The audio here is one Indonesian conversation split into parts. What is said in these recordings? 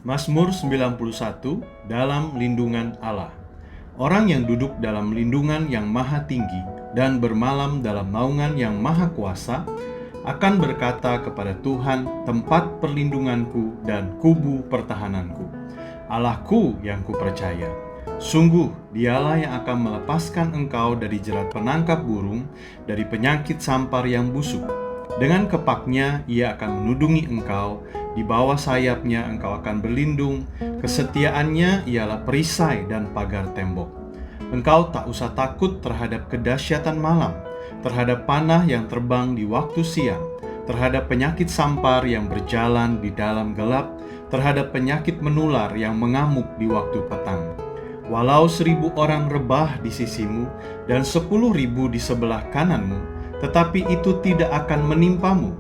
Mazmur 91, dalam lindungan Allah. Orang yang duduk dalam lindungan yang maha tinggi dan bermalam dalam naungan yang maha kuasa akan berkata kepada Tuhan, tempat perlindunganku dan kubu pertahananku, Allahku yang kupercaya. Sungguh dialah yang akan melepaskan engkau dari jerat penangkap burung, dari penyakit sampar yang busuk. Dengan kepaknya ia akan menudungi engkau, di bawah sayapnya engkau akan berlindung, kesetiaannya ialah perisai dan pagar tembok. Engkau tak usah takut terhadap kedahsyatan malam, terhadap panah yang terbang di waktu siang, terhadap penyakit sampar yang berjalan di dalam gelap, terhadap penyakit menular yang mengamuk di waktu petang. Walau 1.000 orang rebah di sisimu dan 10.000 di sebelah kananmu, tetapi itu tidak akan menimpamu.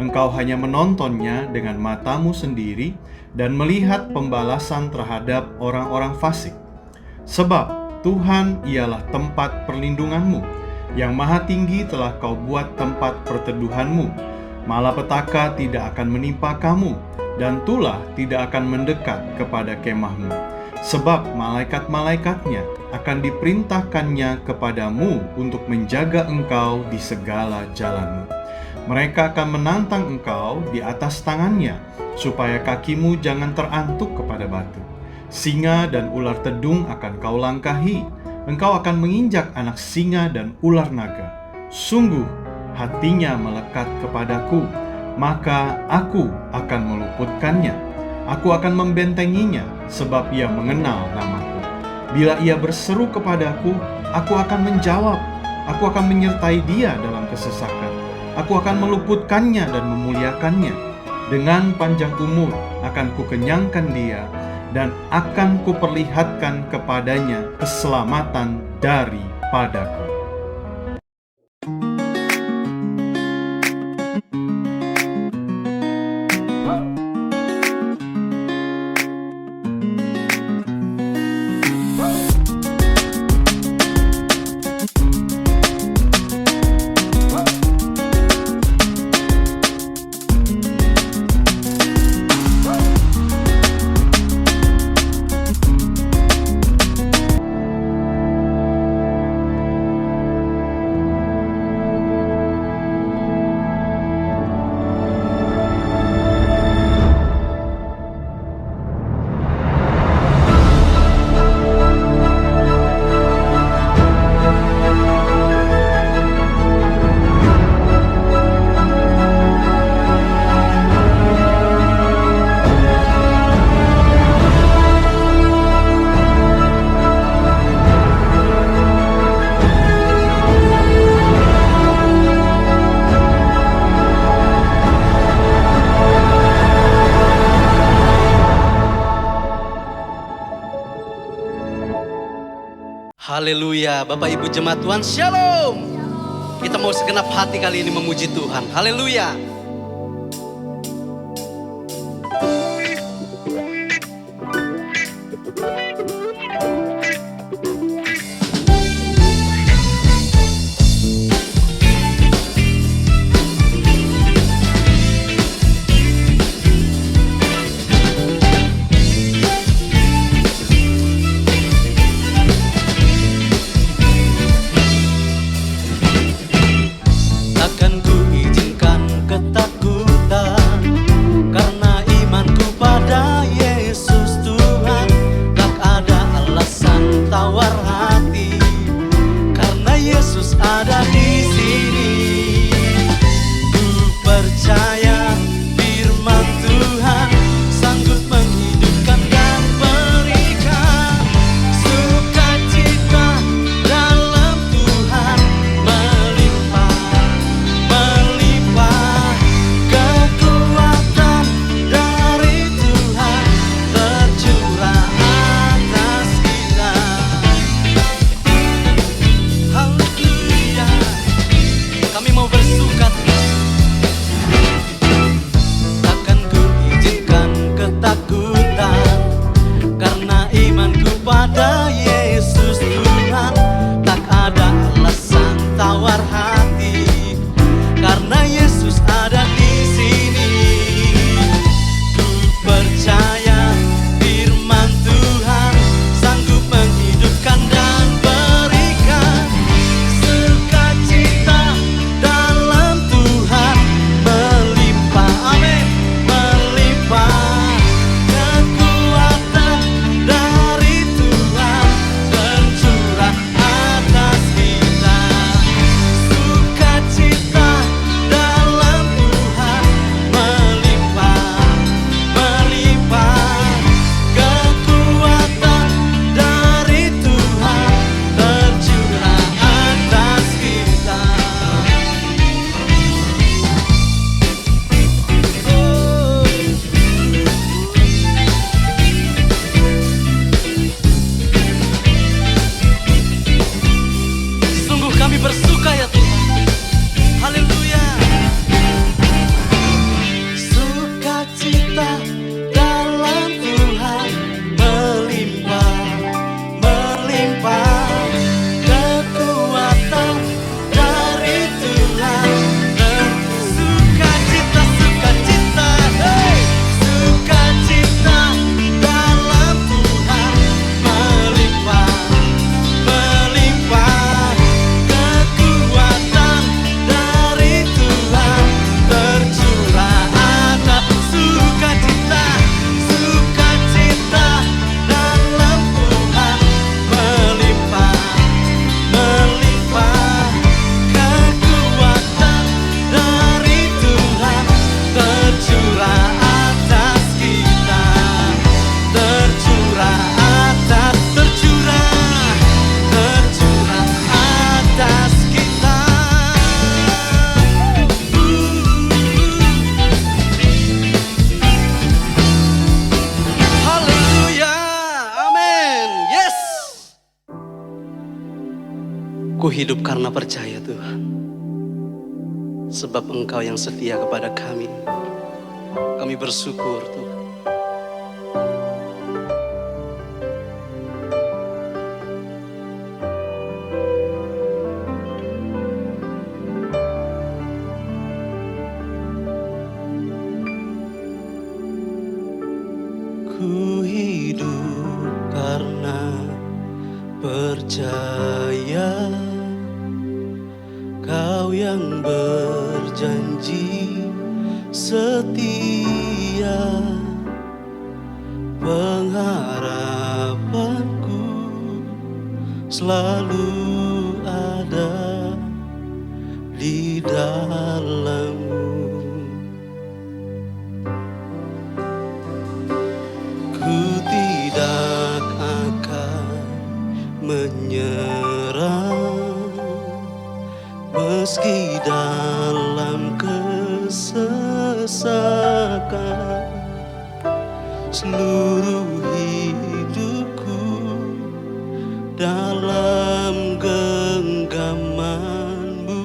Engkau hanya menontonnya dengan matamu sendiri dan melihat pembalasan terhadap orang-orang fasik. Sebab Tuhan ialah tempat perlindunganmu, yang maha tinggi telah kau buat tempat perteduhanmu. Malapetaka tidak akan menimpa kamu, dan tulah tidak akan mendekat kepada kemahmu. Sebab malaikat-malaikatnya akan diperintahkannya kepadamu untuk menjaga engkau di segala jalanmu. Mereka akan menantang engkau di atas tangannya, supaya kakimu jangan terantuk kepada batu. Singa dan ular tedung akan kau langkahi, engkau akan menginjak anak singa dan ular naga. Sungguh hatinya melekat kepadaku, maka aku akan meluputkannya. Aku akan membentenginya, sebab ia mengenal namaku. Bila ia berseru kepadaku, aku akan menjawab. Aku akan menyertai dia dalam kesesakan. Aku akan meluputkannya dan memuliakannya. Dengan panjang umur akan kukenyangkan dia, dan akan kuperlihatkan kepadanya keselamatan daripadaku. Haleluya, Bapak Ibu Jemaat Tuhan, Shalom. Kita mau segenap hati kali ini memuji Tuhan. Haleluya. Yesus ada di sini. Ku percaya hidup karena percaya Tuhan. Sebab Engkau yang setia kepada kami. Kami bersyukur Tuhan. Ku hidup karena percaya Kau yang berjanji setia, pengharapanku selalu ada di dalam-Mu. Ku tidak akan menyerah meski dalam kesesakan. Seluruh hidupku dalam genggaman-Mu.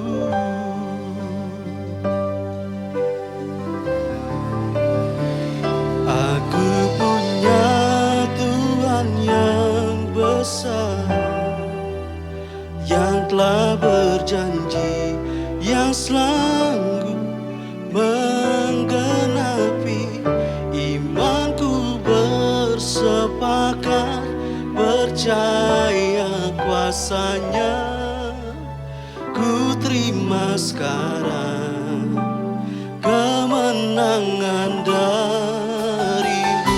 Aku punya Tuhan yang besar, yang telah berjanji, yang sanggup menggenapi. Imanku bersepakat percaya kuasa-Nya. Ku terima sekarang kemenangan dari-Mu.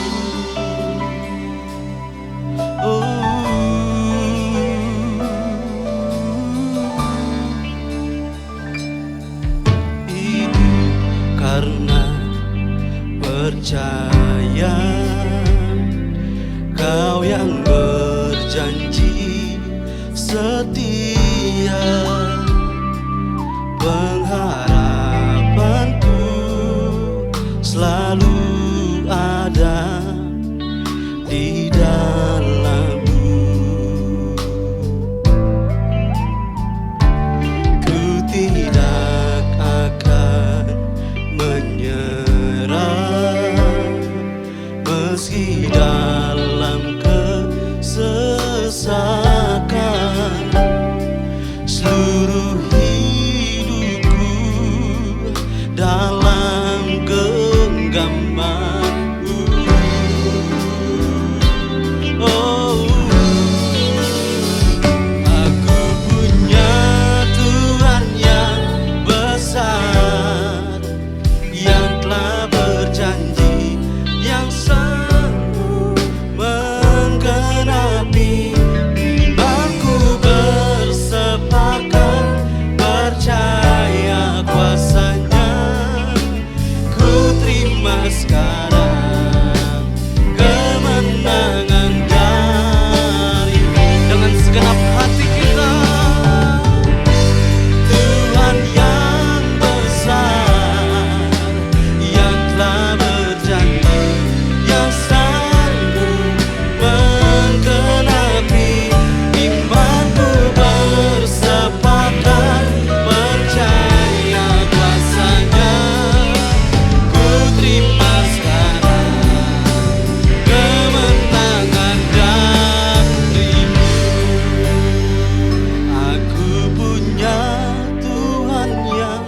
Hidup karena percaya Kau yang berjanji setia, pengharapanku selalu ada di dalam-Mu. Ku tidak akan menyerah meski dalam kesesakan. Seluruh hidupku dalam genggaman-Mu. Oh, aku punya Tuhan yang besar, yang telah berjanji, yang sanggup menggenapi. Imanku bersepakat percaya kuasa-Nya. Ku terima sekarang kemenangan dari-Mu. Dengan segenap hati kita, Tuhan yang besar, yang telah berjanji, yang sanggup menggenapi. Imanku bersepakat percaya kuasa-Nya. Ku terima sekarang kemenangan dari-Mu. Aku punya Tuhan yang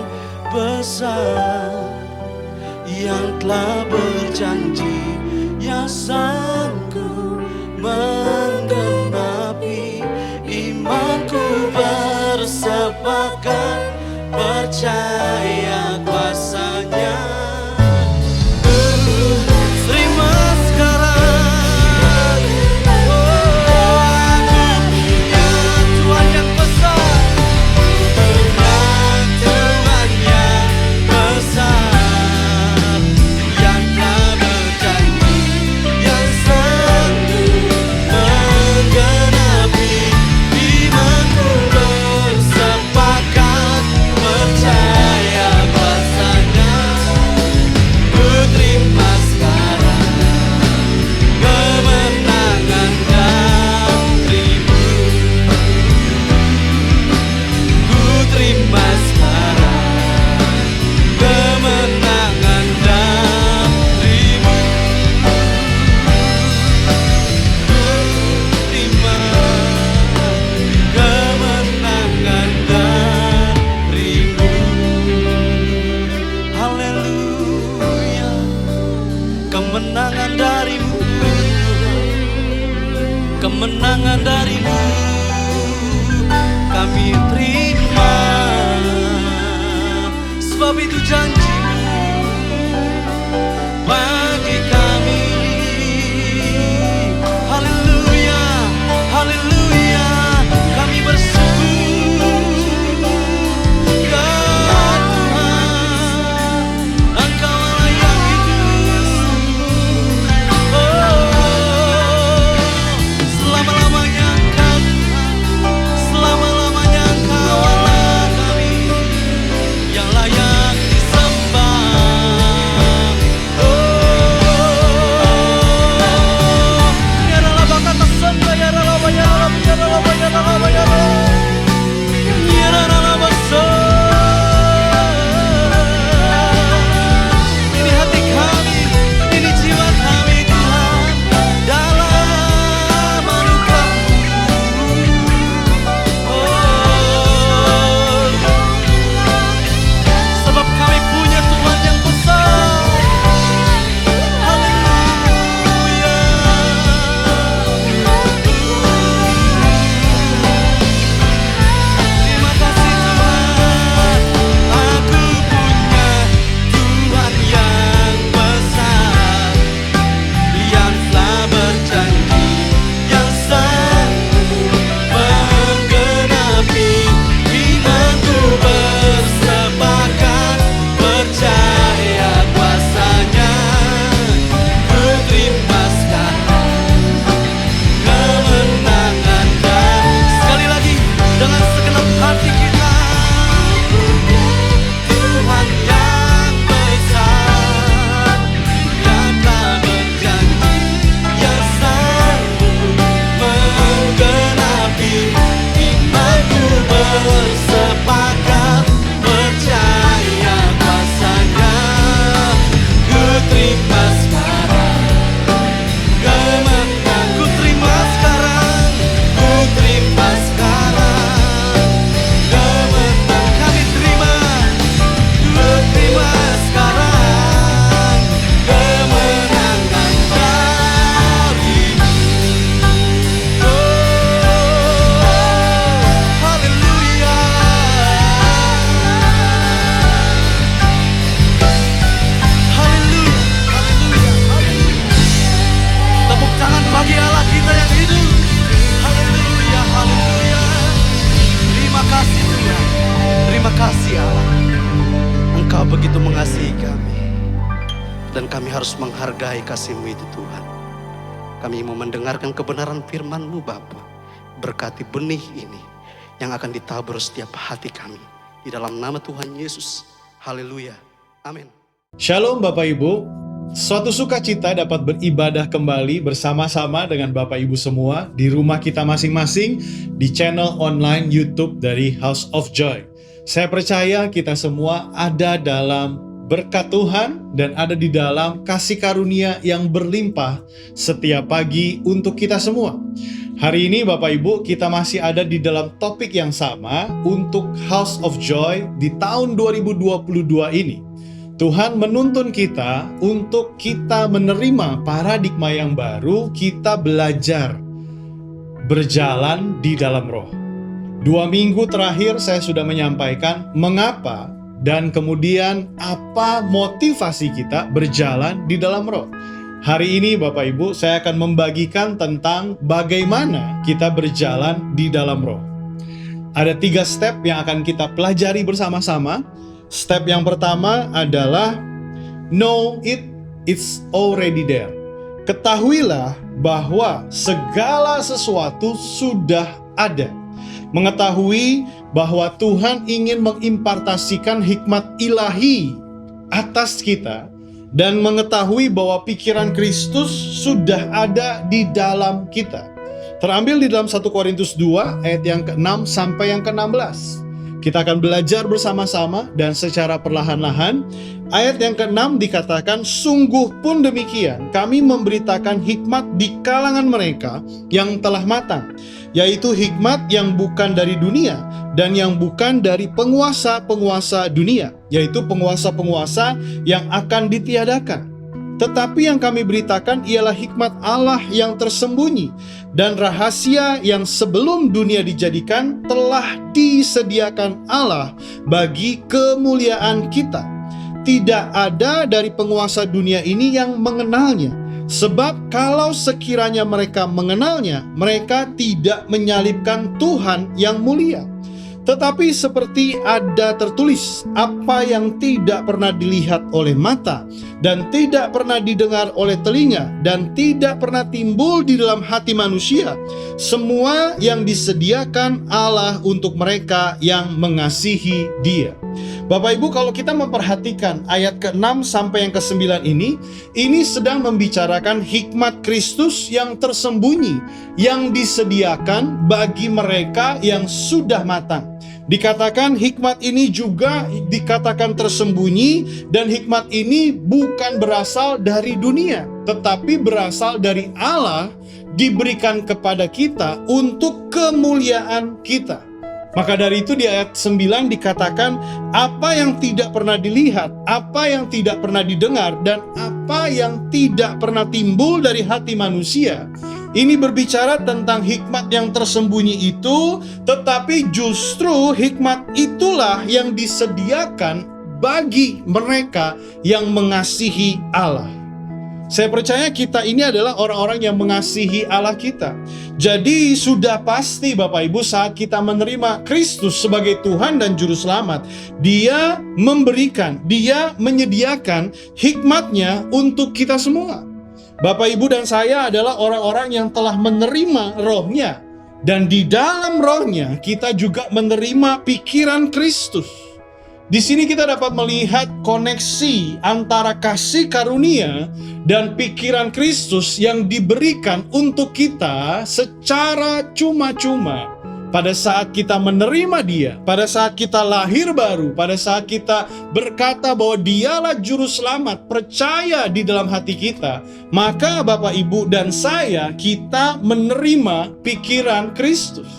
besar, yang telah berjanji, yang sanggup menggenapi. Imanku bersepakat percaya kuasa-Nya. Terima sekarang. Oh, aku punya Tuhan yang besar, punya Tuhan yang besar, yang telah berjanji, yang sanggup menggenapi. Imanku bersepakat percaya kemenangan darimu kami terima, sebab itu janjimu bagi kami. Haleluya, haleluya, kami bersyukur ya Tuhan, Engkau Allah yang hidup. Selama-lamanya Engkau Tuhan, selama-lamanya Engkau Allah kami yang layak disembah. Ya Allah bakat sembah, ya Allah, ya Allah, ya Allah, ya Allah, ya Allah. Ya Allah besar. Ini hati kami, ini jiwa kami Tuhan, dalam anugerah-Mu. Sebab kami punya Tuhan yang besar. Haleluya. Terima kasih Tuhan, aku punya Tuhan yang besar, yang telah berjanji, yang sanggup menggenapi imanku, bersepakat percaya kuasa-Nya. Ku terima sekarang kemenangan dan sekali lagi dengan segenap hati kita, Tuhan yang besar, yang telah berjanji, yang sanggup menggenapi imanku, bersepakat percaya kuasa-Nya. Ku terima sekarang kemenangan, ku terima sekarang, ku terima sekarang kemenangan. Kami terima, ku terima sekarang kemenangan darimu. Haleluya. Haleluya, haleluya, haleluya. Tepuk tangan bagi Allah kita yang hidup. Haleluya, haleluya. Terima kasih Tuhan, terima kasih Allah. Engkau begitu mengasihi kami, dan kami harus menghargai kasih-Mu itu Tuhan. Kami mau mendengarkan kebenaran firman-Mu Bapa. Berkati benih ini yang akan ditabur setiap hati kami. Di dalam nama Tuhan Yesus. Haleluya. Amin. Shalom Bapak Ibu, suatu sukacita dapat beribadah kembali bersama-sama dengan Bapak Ibu semua di rumah kita masing-masing di channel online YouTube dari House of Joy. Saya percaya kita semua ada dalam berkat Tuhan dan ada di dalam kasih karunia yang berlimpah setiap pagi untuk kita semua. Hari ini Bapak Ibu kita masih ada di dalam topik yang sama untuk House of Joy di tahun 2022 ini. Tuhan menuntun kita untuk kita menerima paradigma yang baru, kita belajar berjalan di dalam roh. 2 minggu terakhir saya sudah menyampaikan mengapa dan kemudian apa motivasi kita berjalan di dalam roh. Hari ini Bapak Ibu saya akan membagikan tentang bagaimana kita berjalan di dalam roh. Ada 3 step yang akan kita pelajari bersama-sama. Step yang pertama adalah know it, it's already there. Ketahuilah bahwa segala sesuatu sudah ada. Mengetahui bahwa Tuhan ingin mengimpartasikan hikmat ilahi atas kita dan mengetahui bahwa pikiran Kristus sudah ada di dalam kita. Terambil di dalam 1 Korintus 2 ayat yang ke-6 sampai yang ke-16. Kita akan belajar bersama-sama dan secara perlahan-lahan. Ayat yang ke-6 dikatakan, sungguh pun demikian, kami memberitakan hikmat di kalangan mereka yang telah matang, yaitu hikmat yang bukan dari dunia dan yang bukan dari penguasa-penguasa dunia, yaitu penguasa-penguasa yang akan ditiadakan. Tetapi yang kami beritakan ialah hikmat Allah yang tersembunyi, dan rahasia yang sebelum dunia dijadikan telah disediakan Allah bagi kemuliaan kita. Tidak ada dari penguasa dunia ini yang mengenalnya. Sebab kalau sekiranya mereka mengenalnya, mereka tidak menyalibkan Tuhan yang mulia. Tetapi seperti ada tertulis, apa yang tidak pernah dilihat oleh mata, dan tidak pernah didengar oleh telinga, dan tidak pernah timbul di dalam hati manusia, semua yang disediakan Allah untuk mereka yang mengasihi Dia. Bapak Ibu, kalau kita memperhatikan ayat ke-6 sampai yang ke-9 ini sedang membicarakan hikmat Kristus yang tersembunyi, yang disediakan bagi mereka yang sudah matang. Dikatakan hikmat ini juga dikatakan tersembunyi, dan hikmat ini bukan berasal dari dunia, tetapi berasal dari Allah, diberikan kepada kita untuk kemuliaan kita. Maka dari itu di ayat 9 dikatakan apa yang tidak pernah dilihat, apa yang tidak pernah didengar, dan apa yang tidak pernah timbul dari hati manusia. Ini berbicara tentang hikmat yang tersembunyi itu, tetapi justru hikmat itulah yang disediakan bagi mereka yang mengasihi Allah. Saya percaya kita ini adalah orang-orang yang mengasihi Allah kita. Jadi sudah pasti Bapak Ibu, saat kita menerima Kristus sebagai Tuhan dan Juru Selamat, Dia memberikan, Dia menyediakan hikmatnya untuk kita semua. Bapak Ibu dan saya adalah orang-orang yang telah menerima Roh-Nya. Dan di dalam Roh-Nya kita juga menerima pikiran Kristus. Di sini kita dapat melihat koneksi antara kasih karunia dan pikiran Kristus yang diberikan untuk kita secara cuma-cuma. Pada saat kita menerima Dia, pada saat kita lahir baru, pada saat kita berkata bahwa Dialah Juru Selamat, percaya di dalam hati kita, maka Bapak Ibu dan saya, kita menerima pikiran Kristus.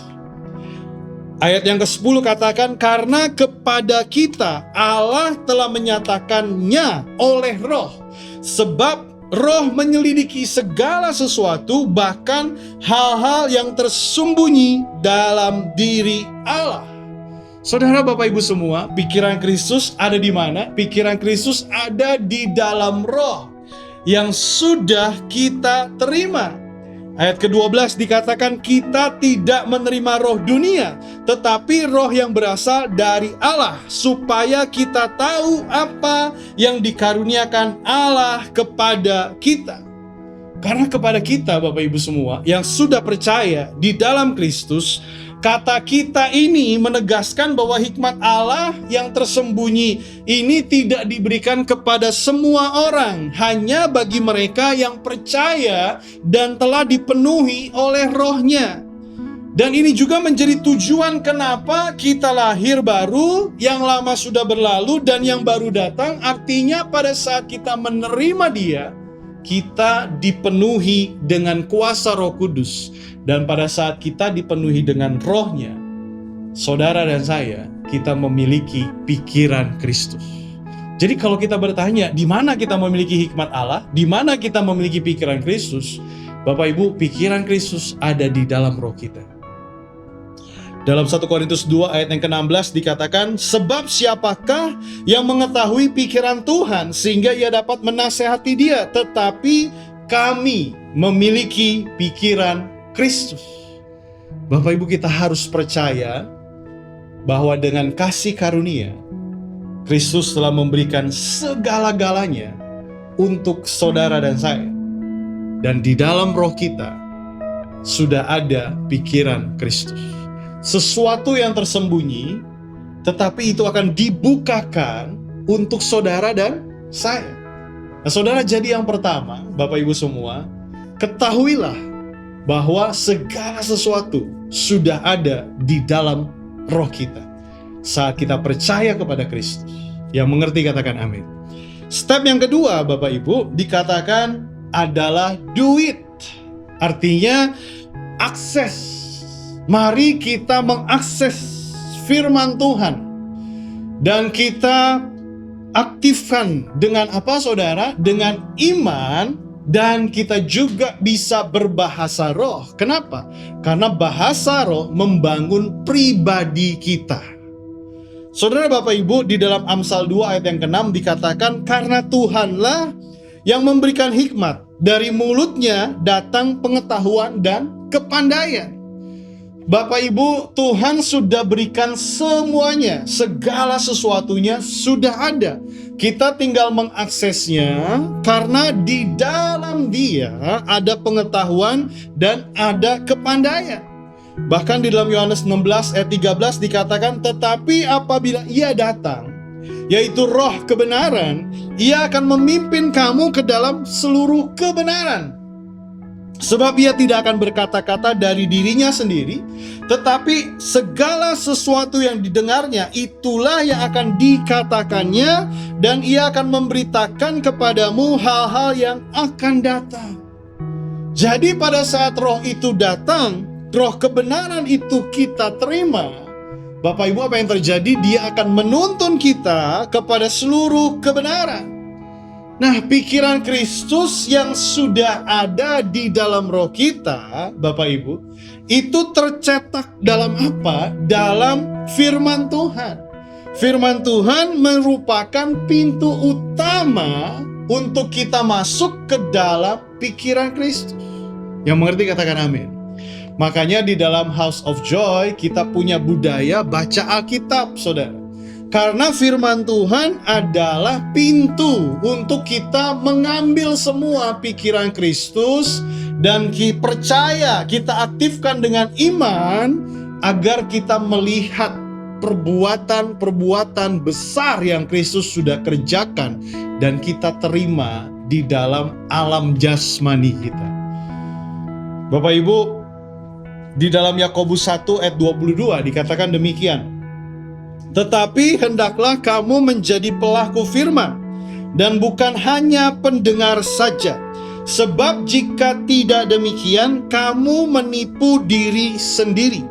Ayat yang ke-10 katakan, karena kepada kita Allah telah menyatakannya oleh Roh, sebab Roh menyelidiki segala sesuatu, bahkan hal-hal yang tersembunyi dalam diri Allah. Saudara, Bapak Ibu semua, pikiran Kristus ada di mana? Pikiran Kristus ada di dalam Roh yang sudah kita terima. Ayat ke-12 dikatakan kita tidak menerima roh dunia, tetapi roh yang berasal dari Allah, supaya kita tahu apa yang dikaruniakan Allah kepada kita. Karena kepada kita, Bapak Ibu semua, yang sudah percaya di dalam Kristus, kata kita ini menegaskan bahwa hikmat Allah yang tersembunyi ini tidak diberikan kepada semua orang, hanya bagi mereka yang percaya dan telah dipenuhi oleh Roh-Nya. Dan ini juga menjadi tujuan kenapa kita lahir baru, yang lama sudah berlalu dan yang baru datang. Artinya pada saat kita menerima Dia, kita dipenuhi dengan kuasa Roh Kudus. Dan pada saat kita dipenuhi dengan Roh-Nya, saudara dan saya, kita memiliki pikiran Kristus. Jadi kalau kita bertanya, di mana kita memiliki hikmat Allah? Di mana kita memiliki pikiran Kristus? Bapak Ibu, pikiran Kristus ada di dalam roh kita. Dalam 1 Korintus 2 ayat yang ke-16 dikatakan, sebab siapakah yang mengetahui pikiran Tuhan sehingga ia dapat menasehati Dia, tetapi kami memiliki pikiran Kristus. Bapak Ibu, kita harus percaya bahwa dengan kasih karunia, Kristus telah memberikan segala-galanya untuk saudara dan saya. Dan di dalam roh kita sudah ada pikiran Kristus. Sesuatu yang tersembunyi, tetapi itu akan dibukakan untuk saudara dan saya. Nah, saudara, jadi yang pertama, Bapak Ibu semua, ketahuilah bahwa segala sesuatu sudah ada di dalam roh kita saat kita percaya kepada Kristus. Yang mengerti katakan amin. Step yang kedua, Bapak Ibu, dikatakan adalah do it. Artinya akses. Mari kita mengakses firman Tuhan. Dan kita aktifkan dengan apa, saudara? Dengan iman dan kita juga bisa berbahasa roh. Kenapa? Karena bahasa roh membangun pribadi kita. Saudara Bapak Ibu, di dalam Amsal 2 ayat yang ke-6 dikatakan, karena Tuhanlah yang memberikan hikmat, dari mulutnya datang pengetahuan dan kepandaian. Bapak Ibu, Tuhan sudah berikan semuanya, segala sesuatunya sudah ada. Kita tinggal mengaksesnya karena di dalam Dia ada pengetahuan dan ada kepandaian. Bahkan di dalam Yohanes 16 ayat 13 dikatakan, tetapi apabila Ia datang, yaitu Roh kebenaran, Ia akan memimpin kamu ke dalam seluruh kebenaran. Sebab Ia tidak akan berkata-kata dari dirinya sendiri, tetapi segala sesuatu yang didengarnya itulah yang akan dikatakannya, dan Ia akan memberitakan kepadamu hal-hal yang akan datang. Jadi pada saat Roh itu datang, Roh kebenaran itu kita terima, Bapak Ibu, apa yang terjadi? Dia akan menuntun kita kepada seluruh kebenaran. Nah, pikiran Kristus yang sudah ada di dalam roh kita, Bapak Ibu, itu tercetak dalam apa? Dalam firman Tuhan. Firman Tuhan merupakan pintu utama untuk kita masuk ke dalam pikiran Kristus. Yang mengerti katakan amin. Makanya di dalam House of Joy kita punya budaya baca Alkitab, saudara. Karena firman Tuhan adalah pintu untuk kita mengambil semua pikiran Kristus dan percaya, kita aktifkan dengan iman agar kita melihat perbuatan-perbuatan besar yang Kristus sudah kerjakan dan kita terima di dalam alam jasmani kita. Bapak Ibu, di dalam Yakobus 1 ayat 22 dikatakan demikian. Tetapi hendaklah kamu menjadi pelaku firman dan bukan hanya pendengar saja. Sebab jika tidak demikian, kamu menipu diri sendiri.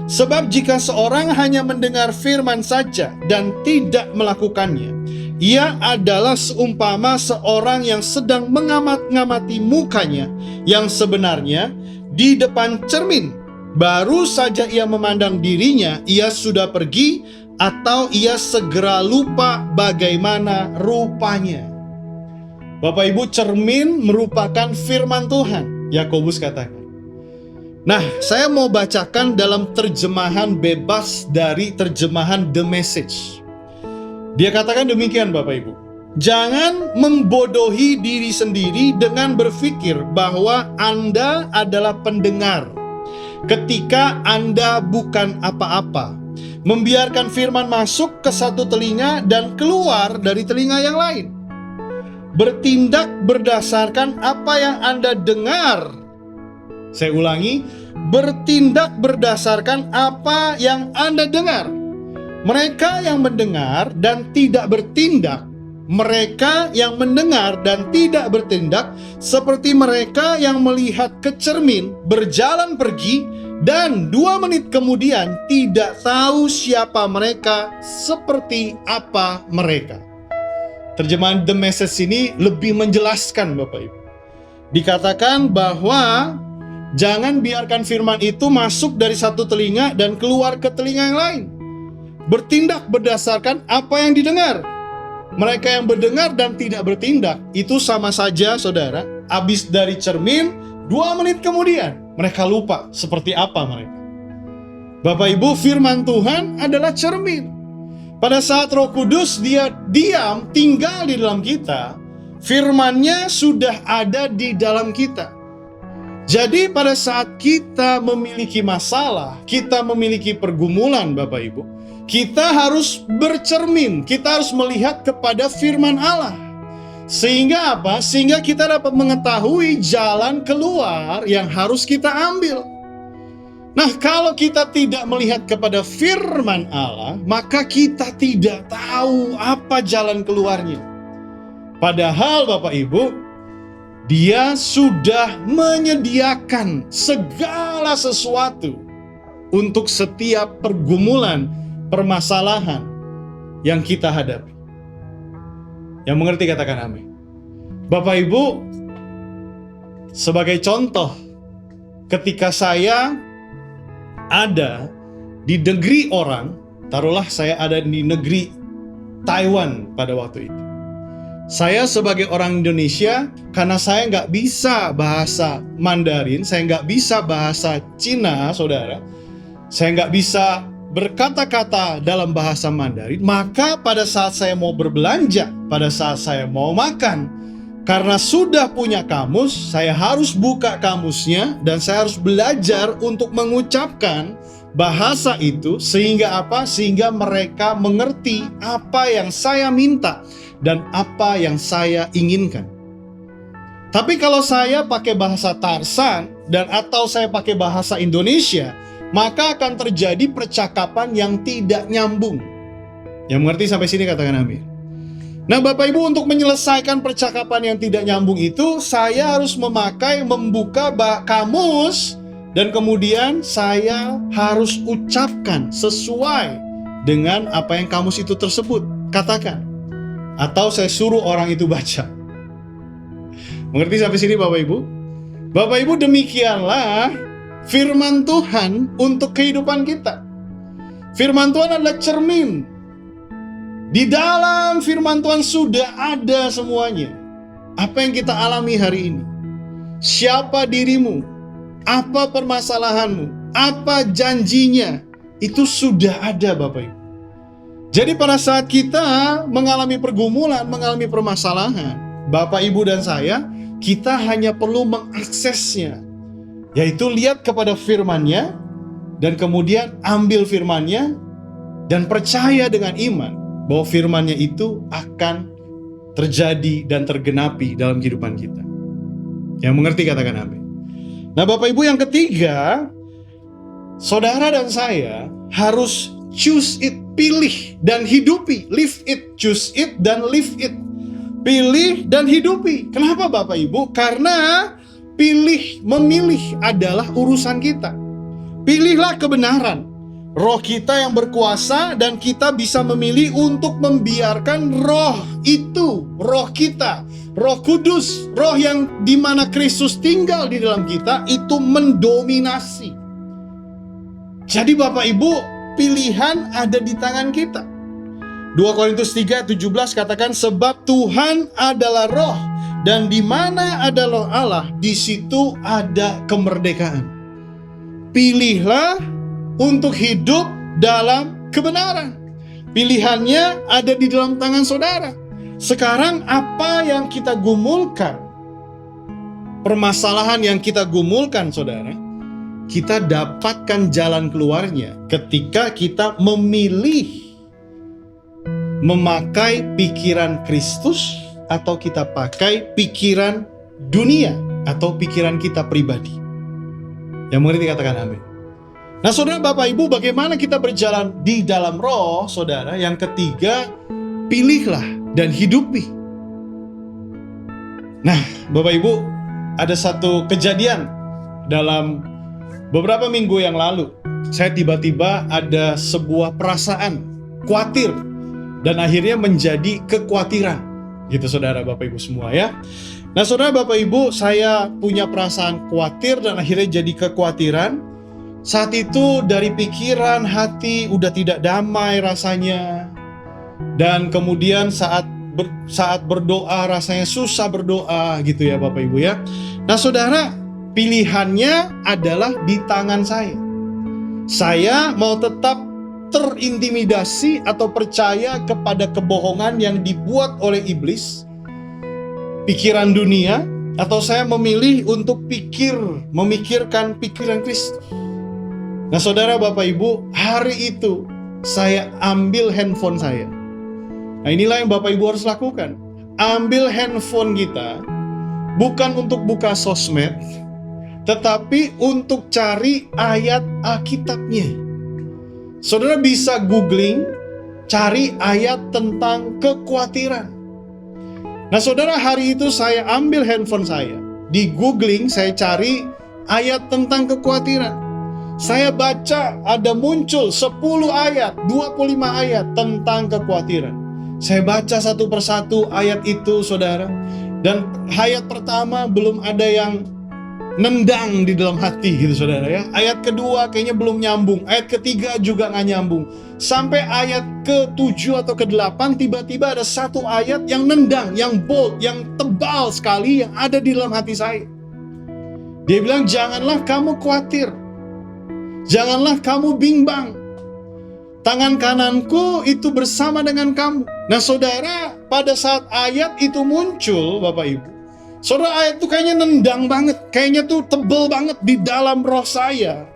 Sebab jika seorang hanya mendengar firman saja dan tidak melakukannya, ia adalah seumpama seorang yang sedang mengamat-ngamati mukanya yang sebenarnya di depan cermin. Baru saja ia memandang dirinya, ia sudah pergi, atau ia segera lupa bagaimana rupanya. Bapak Ibu, cermin merupakan firman Tuhan, Yakobus katakan. Nah, saya mau bacakan dalam terjemahan bebas dari terjemahan The Message. Dia katakan demikian, Bapak Ibu. Jangan membodohi diri sendiri dengan berpikir bahwa Anda adalah pendengar ketika Anda bukan apa-apa. Membiarkan firman masuk ke satu telinga dan keluar dari telinga yang lain. Bertindak berdasarkan apa yang Anda dengar. Saya ulangi, bertindak berdasarkan apa yang Anda dengar. Mereka yang mendengar dan tidak bertindak, mereka yang mendengar dan tidak bertindak, seperti mereka yang melihat ke cermin, berjalan pergi, dan 2 menit kemudian tidak tahu siapa mereka, seperti apa mereka. Terjemahan The Message ini lebih menjelaskan, Bapak Ibu. Dikatakan bahwa jangan biarkan firman itu masuk dari satu telinga dan keluar ke telinga yang lain. Bertindak berdasarkan apa yang didengar. Mereka yang mendengar dan tidak bertindak, itu sama saja, saudara, habis dari cermin, 2 menit kemudian mereka lupa seperti apa mereka. Bapak Ibu, firman Tuhan adalah cermin. Pada saat Roh Kudus dia diam, tinggal di dalam kita, firman-Nya sudah ada di dalam kita. Jadi pada saat kita memiliki masalah, kita memiliki pergumulan, Bapak Ibu, kita harus bercermin, kita harus melihat kepada firman Allah. Sehingga apa? Sehingga kita dapat mengetahui jalan keluar yang harus kita ambil. Nah, kalau kita tidak melihat kepada firman Allah, maka kita tidak tahu apa jalan keluarnya. Padahal Bapak Ibu, Dia sudah menyediakan segala sesuatu untuk setiap pergumulan, permasalahan yang kita hadapi. Yang mengerti katakan amin. Bapak Ibu, Sebagai contoh, ketika saya ada di negeri orang, taruhlah saya ada di negeri Taiwan pada waktu itu. Saya sebagai orang Indonesia, karena saya nggak bisa bahasa Mandarin, saya nggak bisa bahasa Cina, saudara, saya nggak bisa berkata-kata dalam bahasa Mandarin, maka pada saat saya mau berbelanja, pada saat saya mau makan, karena sudah punya kamus, saya harus buka kamusnya dan saya harus belajar untuk mengucapkan bahasa itu sehingga apa? Sehingga mereka mengerti apa yang saya minta dan apa yang saya inginkan. Tapi kalau saya pakai bahasa Tarsan dan atau saya pakai bahasa Indonesia, maka akan terjadi percakapan yang tidak nyambung. Yang mengerti sampai sini katakan amin. Nah, Bapak Ibu, untuk menyelesaikan percakapan yang tidak nyambung itu, saya harus membuka kamus dan kemudian saya harus ucapkan sesuai dengan apa yang kamus itu tersebut katakan. Atau saya suruh orang itu baca. Mengerti sampai sini Bapak Ibu? Bapak Ibu, demikianlah firman Tuhan untuk kehidupan kita. Firman Tuhan adalah cermin. Di dalam firman Tuhan sudah ada semuanya. Apa yang kita alami hari ini? Siapa dirimu? Apa permasalahanmu? Apa janjinya? Itu sudah ada Bapak Ibu. Jadi pada saat kita mengalami pergumulan, mengalami permasalahan, Bapak Ibu dan saya, kita hanya perlu mengaksesnya. Yaitu lihat kepada firman-Nya dan kemudian ambil firman-Nya dan percaya dengan iman bahwa firman-Nya itu akan terjadi dan tergenapi dalam kehidupan kita. Yang mengerti katakan amin. Nah Bapak Ibu, yang ketiga, saudara dan saya harus choose it, pilih dan hidupi. Live it, choose it dan live it. Pilih dan hidupi. Kenapa Bapak Ibu? Karena memilih adalah urusan kita. Pilihlah kebenaran. Roh kita yang berkuasa dan kita bisa memilih untuk membiarkan roh itu, roh kita, Roh Kudus, roh yang dimana Kristus tinggal di dalam kita itu mendominasi. Jadi Bapak Ibu, pilihan ada di tangan kita. 2 Korintus 3:17 katakan, sebab Tuhan adalah roh dan di mana ada roh Allah, di situ ada kemerdekaan. Pilihlah untuk hidup dalam kebenaran. Pilihannya ada di dalam tangan saudara. Sekarang apa yang kita gumulkan, permasalahan yang kita gumulkan saudara, kita dapatkan jalan keluarnya ketika kita memilih memakai pikiran Kristus atau kita pakai pikiran dunia atau pikiran kita pribadi. Yang mengerti katakan amin. Nah saudara, Bapak Ibu, bagaimana kita berjalan di dalam roh saudara? Yang ketiga, pilihlah dan hidupi. Nah Bapak Ibu, ada satu kejadian dalam beberapa minggu yang lalu. Saya tiba-tiba ada sebuah perasaan khawatir dan akhirnya menjadi kekhawatiran. Gitu saudara Bapak Ibu semua ya. Nah saudara Bapak Ibu, saya punya perasaan khawatir dan akhirnya jadi kekhawatiran. Saat itu dari pikiran, hati udah tidak damai rasanya. Dan kemudian saat berdoa rasanya susah berdoa gitu ya Bapak Ibu ya. Nah saudara, pilihannya adalah di tangan saya. Saya mau tetap terintimidasi atau percaya kepada kebohongan yang dibuat oleh iblis, pikiran dunia, atau saya memilih untuk memikirkan pikiran Kristus. Nah saudara Bapak Ibu, hari itu saya ambil handphone saya. Nah inilah yang Bapak Ibu harus lakukan. Ambil handphone kita, bukan untuk buka sosmed, tetapi untuk cari ayat Alkitabnya. Saudara bisa googling, cari ayat tentang kekhawatiran. Nah saudara, hari itu saya ambil handphone saya, di googling saya cari ayat tentang kekhawatiran. Saya baca ada muncul 10 ayat, 25 ayat tentang kekhawatiran. Saya baca satu persatu ayat itu saudara. Dan ayat pertama belum ada yang nendang di dalam hati gitu saudara ya. Ayat kedua kayaknya belum nyambung, ayat ketiga juga nggak nyambung. Sampai ayat ke-7 atau ke-8 tiba-tiba ada satu ayat yang nendang, yang bold, yang tebal sekali yang ada di dalam hati saya. Dia bilang, janganlah kamu khawatir, janganlah kamu bimbang, tangan kananku itu bersama dengan kamu. Nah saudara, pada saat ayat itu muncul Bapak Ibu, saudara, ayat itu kayaknya nendang banget, kayaknya tuh tebel banget di dalam roh saya.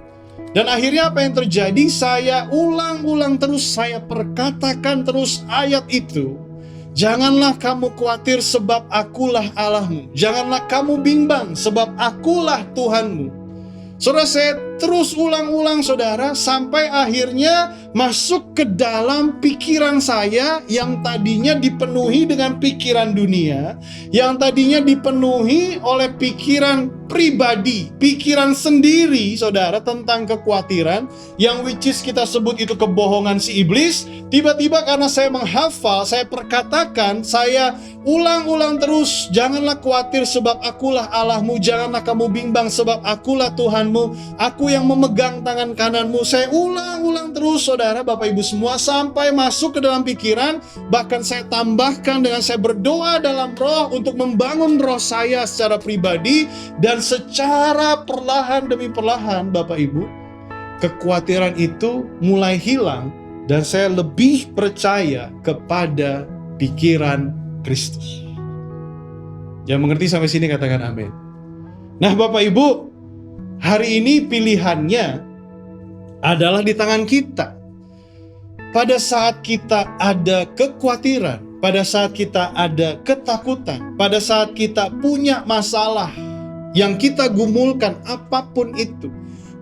Dan akhirnya apa yang terjadi? Saya ulang-ulang terus, saya perkatakan terus ayat itu. Janganlah kamu khawatir sebab akulah Allahmu. Janganlah kamu bimbang sebab akulah Tuhanmu. Saudara, saya terus ulang-ulang saudara, sampai akhirnya masuk ke dalam pikiran saya yang tadinya dipenuhi dengan pikiran dunia, yang tadinya dipenuhi oleh pikiran pribadi, pikiran sendiri saudara tentang kekhawatiran, yang which is kita sebut itu kebohongan si iblis. Tiba-tiba karena saya menghafal, saya perkatakan, saya ulang-ulang terus, janganlah khawatir sebab akulah Allahmu, janganlah kamu bimbang sebab akulah Tuhanmu, aku yang memegang tangan kananmu. Saya ulang-ulang terus saudara, Bapak Ibu semua, sampai masuk ke dalam pikiran. Bahkan saya tambahkan dengan saya berdoa dalam roh untuk membangun roh saya secara pribadi. Dan secara perlahan demi perlahan Bapak Ibu, kekhawatiran itu mulai hilang. Dan saya lebih percaya kepada pikiran Kristus. Yang mengerti sampai sini katakan amin. Nah Bapak Ibu, hari ini pilihannya adalah di tangan kita. Pada saat kita ada kekhawatiran, pada saat kita ada ketakutan, pada saat kita punya masalah yang kita gumulkan apapun itu,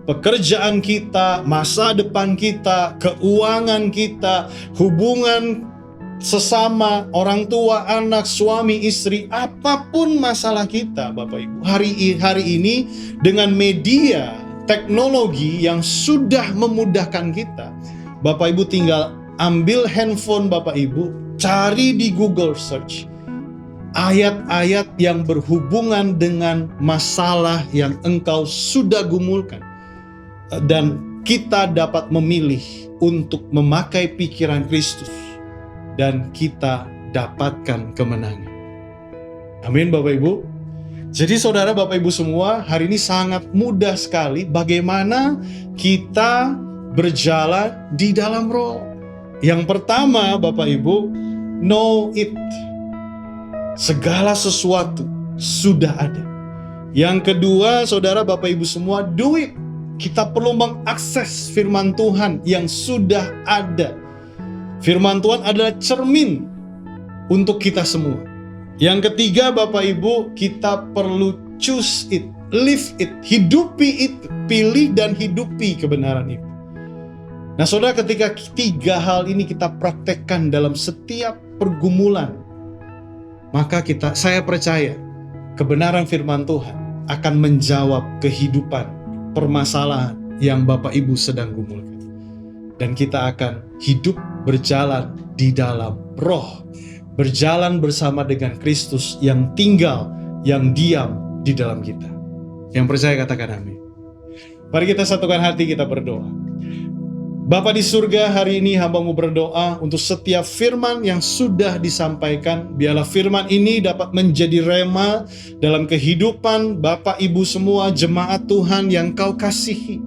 pekerjaan kita, masa depan kita, keuangan kita, hubungan sesama, orang tua, anak, suami, istri, apapun masalah kita Bapak Ibu, hari ini dengan media teknologi yang sudah memudahkan kita, Bapak Ibu tinggal ambil handphone Bapak Ibu, cari di Google search ayat-ayat yang berhubungan dengan masalah yang engkau sudah gumulkan, dan kita dapat memilih untuk memakai pikiran Kristus dan kita dapatkan kemenangan. Amin Bapak Ibu. Jadi saudara, Bapak Ibu semua, hari ini sangat mudah sekali bagaimana kita berjalan di dalam roh. Yang pertama Bapak Ibu, know it. Segala sesuatu sudah ada. Yang kedua saudara, Bapak Ibu semua, do it. Kita perlu mengakses firman Tuhan yang sudah ada. Firman Tuhan adalah cermin untuk kita semua. Yang ketiga Bapak Ibu, kita perlu choose it, live it, hidupi itu, pilih dan hidupi kebenaran itu. Nah saudara, ketika tiga hal ini kita praktekkan dalam setiap pergumulan, maka saya percaya kebenaran firman Tuhan akan menjawab kehidupan, permasalahan yang Bapak Ibu sedang gumulkan. Dan kita akan hidup berjalan di dalam roh, berjalan bersama dengan Kristus yang tinggal, yang diam di dalam kita. Yang percaya katakan amin. Mari kita satukan hati, kita berdoa. Bapa di surga, hari ini hamba-Mu berdoa untuk setiap firman yang sudah disampaikan. Biarlah firman ini dapat menjadi rema dalam kehidupan Bapak Ibu semua, jemaat Tuhan yang Kau kasihi.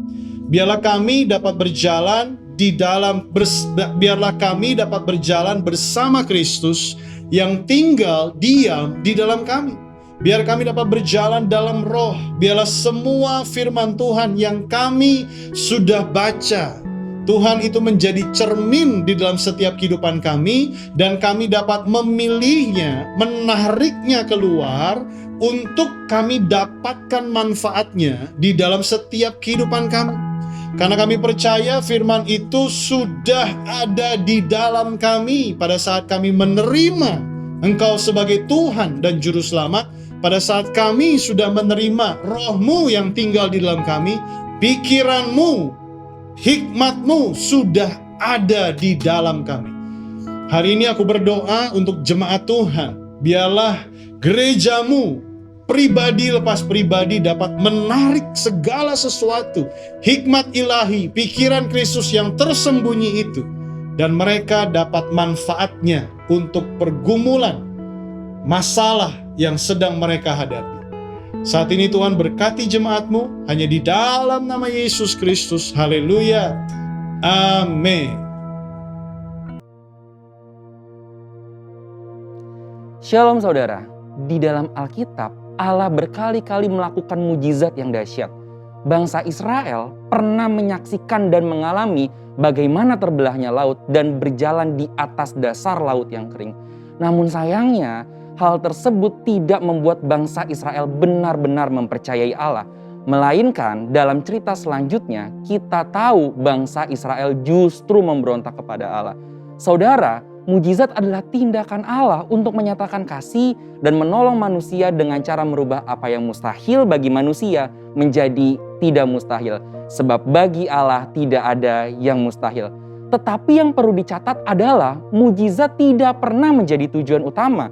Biarlah kami dapat berjalan biarlah kami dapat berjalan bersama Kristus yang tinggal diam di dalam kami. Biar kami dapat berjalan dalam roh. Biarlah semua firman Tuhan yang kami sudah baca, Tuhan, itu menjadi cermin di dalam setiap kehidupan kami, dan kami dapat memilihnya, menariknya keluar untuk kami dapatkan manfaatnya di dalam setiap kehidupan kami. Karena kami percaya firman itu sudah ada di dalam kami pada saat kami menerima Engkau sebagai Tuhan dan Juru Selamat. Pada saat kami sudah menerima Roh-Mu yang tinggal di dalam kami, pikiran-Mu, hikmat-Mu sudah ada di dalam kami. Hari ini aku berdoa untuk jemaat Tuhan. Biarlah gereja-Mu pribadi lepas pribadi dapat menarik segala sesuatu, hikmat ilahi, pikiran Kristus yang tersembunyi itu, dan mereka dapat manfaatnya untuk pergumulan, masalah yang sedang mereka hadapi. Saat ini Tuhan berkati jemaat-Mu hanya di dalam nama Yesus Kristus. Haleluya. Amin. Shalom saudara, di dalam Alkitab Allah berkali-kali melakukan mujizat yang dahsyat. Bangsa Israel pernah menyaksikan dan mengalami bagaimana terbelahnya laut dan berjalan di atas dasar laut yang kering. Namun sayangnya hal tersebut tidak membuat bangsa Israel benar-benar mempercayai Allah. Melainkan dalam cerita selanjutnya kita tahu bangsa Israel justru memberontak kepada Allah. Saudara, mujizat adalah tindakan Allah untuk menyatakan kasih dan menolong manusia dengan cara merubah apa yang mustahil bagi manusia menjadi tidak mustahil. Sebab bagi Allah tidak ada yang mustahil. Tetapi yang perlu dicatat adalah mujizat tidak pernah menjadi tujuan utama.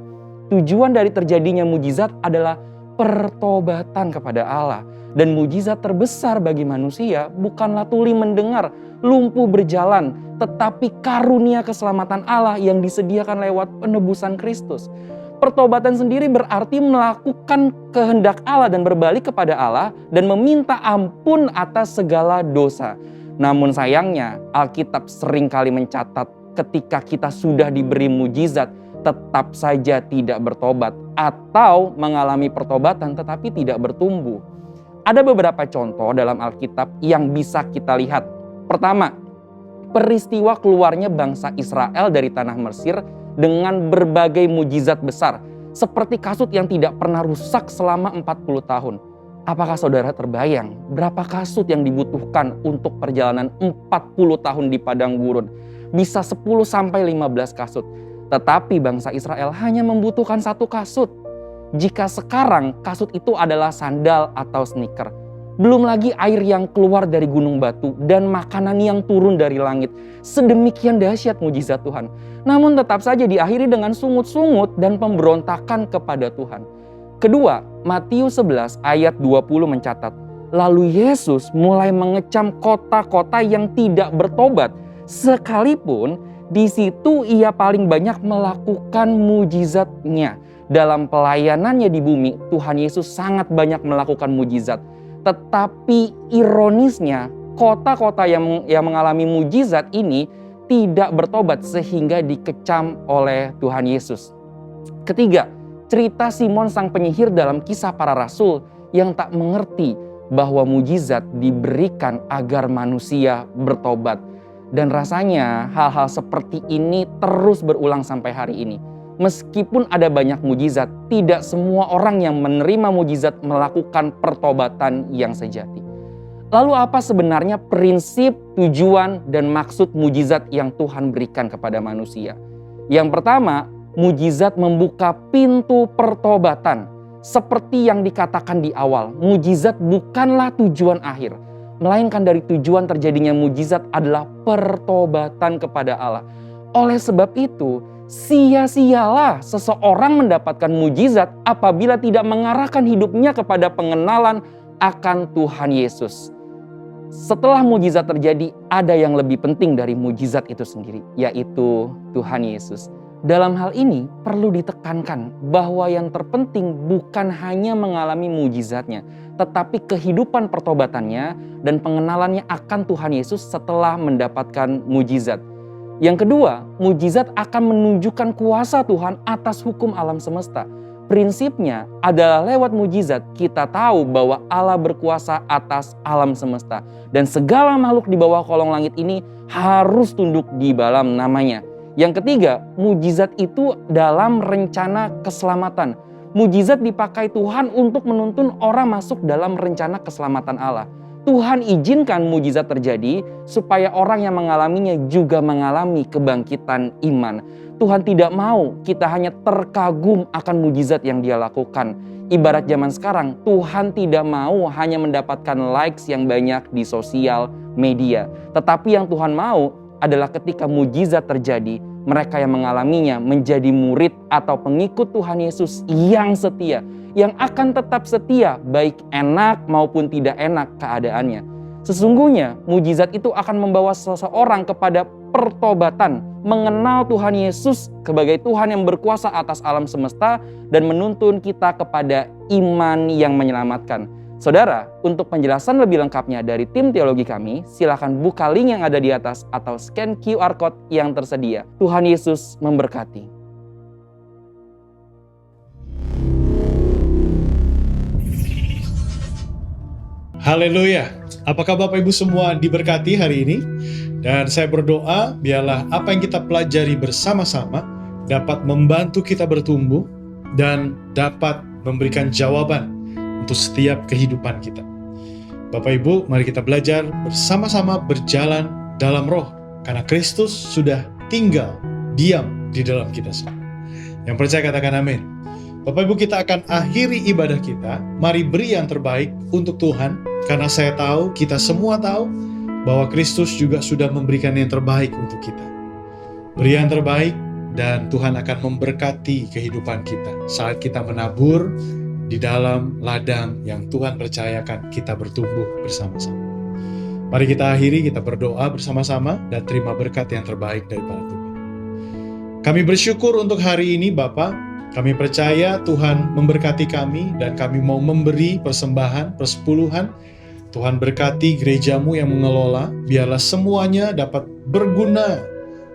Tujuan dari terjadinya mujizat adalah pertobatan kepada Allah. Dan mujizat terbesar bagi manusia bukanlah tuli mendengar, lumpuh berjalan, tetapi karunia keselamatan Allah yang disediakan lewat penebusan Kristus. Pertobatan sendiri berarti melakukan kehendak Allah dan berbalik kepada Allah dan meminta ampun atas segala dosa. Namun sayangnya Alkitab seringkali mencatat ketika kita sudah diberi mujizat tetap saja tidak bertobat atau mengalami pertobatan tetapi tidak bertumbuh. Ada beberapa contoh dalam Alkitab yang bisa kita lihat. Pertama, peristiwa keluarnya bangsa Israel dari tanah Mesir dengan berbagai mujizat besar. Seperti kasut yang tidak pernah rusak selama 40 tahun. Apakah saudara terbayang berapa kasut yang dibutuhkan untuk perjalanan 40 tahun di padang gurun? Bisa 10-15 kasut. Tetapi bangsa Israel hanya membutuhkan 1 kasut. Jika sekarang kasut itu adalah sandal atau sneaker. Belum lagi air yang keluar dari gunung batu dan makanan yang turun dari langit. Sedemikian dahsyat mujizat Tuhan. Namun tetap saja diakhiri dengan sungut-sungut dan pemberontakan kepada Tuhan. Kedua, Matius 11 ayat 20 mencatat, lalu Yesus mulai mengecam kota-kota yang tidak bertobat. Sekalipun di situ ia paling banyak melakukan mujizatnya. Dalam pelayanannya di bumi, Tuhan Yesus sangat banyak melakukan mujizat. Tetapi ironisnya, kota-kota yang mengalami mujizat ini tidak bertobat sehingga dikecam oleh Tuhan Yesus. Ketiga, cerita Simon sang penyihir dalam Kisah Para Rasul yang tak mengerti bahwa mujizat diberikan agar manusia bertobat. Dan rasanya hal-hal seperti ini terus berulang sampai hari ini. Meskipun ada banyak mujizat, tidak semua orang yang menerima mujizat melakukan pertobatan yang sejati. Lalu apa sebenarnya prinsip, tujuan, dan maksud mujizat yang Tuhan berikan kepada manusia? Yang pertama, mujizat membuka pintu pertobatan. Seperti yang dikatakan di awal, mujizat bukanlah tujuan akhir. Melainkan dari tujuan terjadinya mujizat adalah pertobatan kepada Allah. Oleh sebab itu, sia-sialah seseorang mendapatkan mujizat apabila tidak mengarahkan hidupnya kepada pengenalan akan Tuhan Yesus. Setelah mujizat terjadi, ada yang lebih penting dari mujizat itu sendiri, yaitu Tuhan Yesus. Dalam hal ini perlu ditekankan bahwa yang terpenting bukan hanya mengalami mujizatnya, tetapi kehidupan pertobatannya dan pengenalannya akan Tuhan Yesus setelah mendapatkan mujizat. Yang kedua, mujizat akan menunjukkan kuasa Tuhan atas hukum alam semesta. Prinsipnya adalah lewat mujizat kita tahu bahwa Allah berkuasa atas alam semesta. Dan segala makhluk di bawah kolong langit ini harus tunduk di dalam namanya. Yang ketiga, mujizat itu dalam rencana keselamatan. Mujizat dipakai Tuhan untuk menuntun orang masuk dalam rencana keselamatan Allah. Tuhan izinkan mujizat terjadi supaya orang yang mengalaminya juga mengalami kebangkitan iman. Tuhan tidak mau kita hanya terkagum akan mujizat yang Dia lakukan. Ibarat zaman sekarang, Tuhan tidak mau hanya mendapatkan likes yang banyak di sosial media. Tetapi yang Tuhan mau adalah ketika mujizat terjadi, mereka yang mengalaminya menjadi murid atau pengikut Tuhan Yesus yang setia, yang akan tetap setia baik enak maupun tidak enak keadaannya. Sesungguhnya mujizat itu akan membawa seseorang kepada pertobatan, mengenal Tuhan Yesus sebagai Tuhan yang berkuasa atas alam semesta dan menuntun kita kepada iman yang menyelamatkan. Saudara, untuk penjelasan lebih lengkapnya dari tim teologi kami, silakan buka link yang ada di atas atau scan QR Code yang tersedia. Tuhan Yesus memberkati. Haleluya. Apakah Bapak Ibu semua diberkati hari ini? Dan saya berdoa biarlah apa yang kita pelajari bersama-sama dapat membantu kita bertumbuh dan dapat memberikan jawaban untuk setiap kehidupan kita. Bapak Ibu, mari kita belajar bersama-sama berjalan dalam roh, karena Kristus sudah tinggal, diam di dalam kita semua. Yang percaya katakan amin. Bapak Ibu, kita akan akhiri ibadah kita. Mari beri yang terbaik untuk Tuhan, karena saya tahu, kita semua tahu, bahwa Kristus juga sudah memberikan yang terbaik untuk kita. Beri yang terbaik, dan Tuhan akan memberkati kehidupan kita saat kita menabur di dalam ladang yang Tuhan percayakan kita bertumbuh bersama-sama. Mari kita akhiri, kita berdoa bersama-sama dan terima berkat yang terbaik daripada Tuhan. Kami bersyukur untuk hari ini Bapa. Kami percaya Tuhan memberkati kami dan kami mau memberi persembahan, persepuluhan. Tuhan berkati gerejamu yang mengelola, biarlah semuanya dapat berguna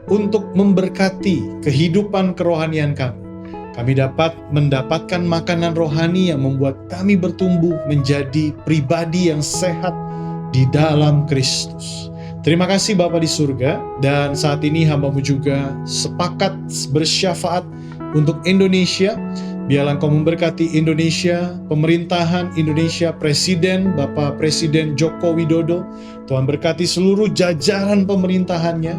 untuk memberkati kehidupan kerohanian kami. Kami dapat mendapatkan makanan rohani yang membuat kami bertumbuh menjadi pribadi yang sehat di dalam Kristus. Terima kasih Bapa di surga, dan saat ini hamba-Mu juga sepakat bersyafaat untuk Indonesia. Biarlah Engkau memberkati Indonesia, pemerintahan Indonesia, Presiden, Bapak Presiden Joko Widodo. Tuhan berkati seluruh jajaran pemerintahannya,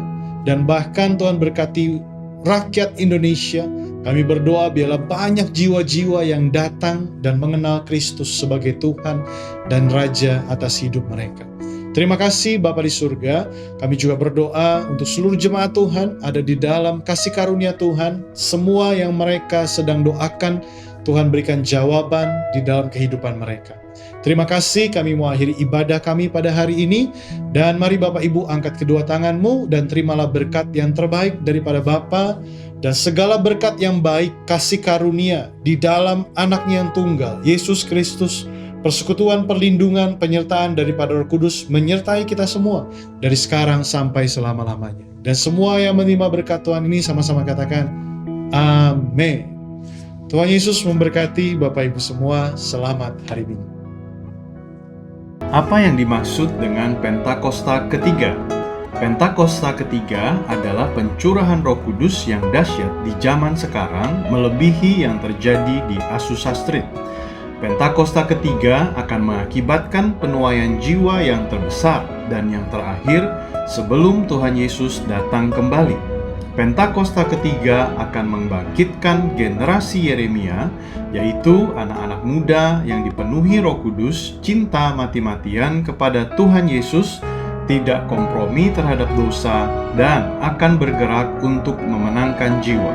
dan bahkan Tuhan berkati rakyat Indonesia. Kami berdoa biarlah banyak jiwa-jiwa yang datang dan mengenal Kristus sebagai Tuhan dan Raja atas hidup mereka. Terima kasih Bapa di surga. Kami juga berdoa untuk seluruh jemaat Tuhan ada di dalam kasih karunia Tuhan. Semua yang mereka sedang doakan, Tuhan berikan jawaban di dalam kehidupan mereka. Terima kasih, kami mengakhiri ibadah kami pada hari ini. Dan mari Bapak Ibu angkat kedua tanganmu dan terimalah berkat yang terbaik daripada Bapa. Dan segala berkat yang baik, kasih karunia di dalam anaknya yang tunggal, Yesus Kristus, persekutuan, perlindungan, penyertaan daripada Roh Kudus menyertai kita semua dari sekarang sampai selama-lamanya. Dan semua yang menerima berkat Tuhan ini sama-sama katakan amin. Tuhan Yesus memberkati Bapak Ibu semua. Selamat hari Minggu. Apa yang dimaksud dengan Pentakosta ketiga? Pentakosta ketiga adalah pencurahan Roh Kudus yang dahsyat di zaman sekarang melebihi yang terjadi di Azusa Street. Pentakosta ketiga akan mengakibatkan penuaian jiwa yang terbesar dan yang terakhir sebelum Tuhan Yesus datang kembali. Pentakosta ketiga akan membangkitkan generasi Yeremia, yaitu anak-anak muda yang dipenuhi Roh Kudus, cinta mati-matian kepada Tuhan Yesus, tidak kompromi terhadap dosa, dan akan bergerak untuk memenangkan jiwa.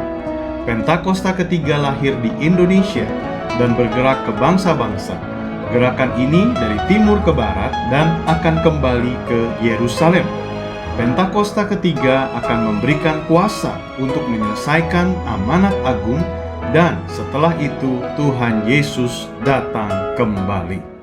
Pentakosta ketiga lahir di Indonesia dan bergerak ke bangsa-bangsa. Gerakan ini dari timur ke barat dan akan kembali ke Yerusalem. Pentakosta ketiga akan memberikan kuasa untuk menyelesaikan amanat agung, dan setelah itu Tuhan Yesus datang kembali.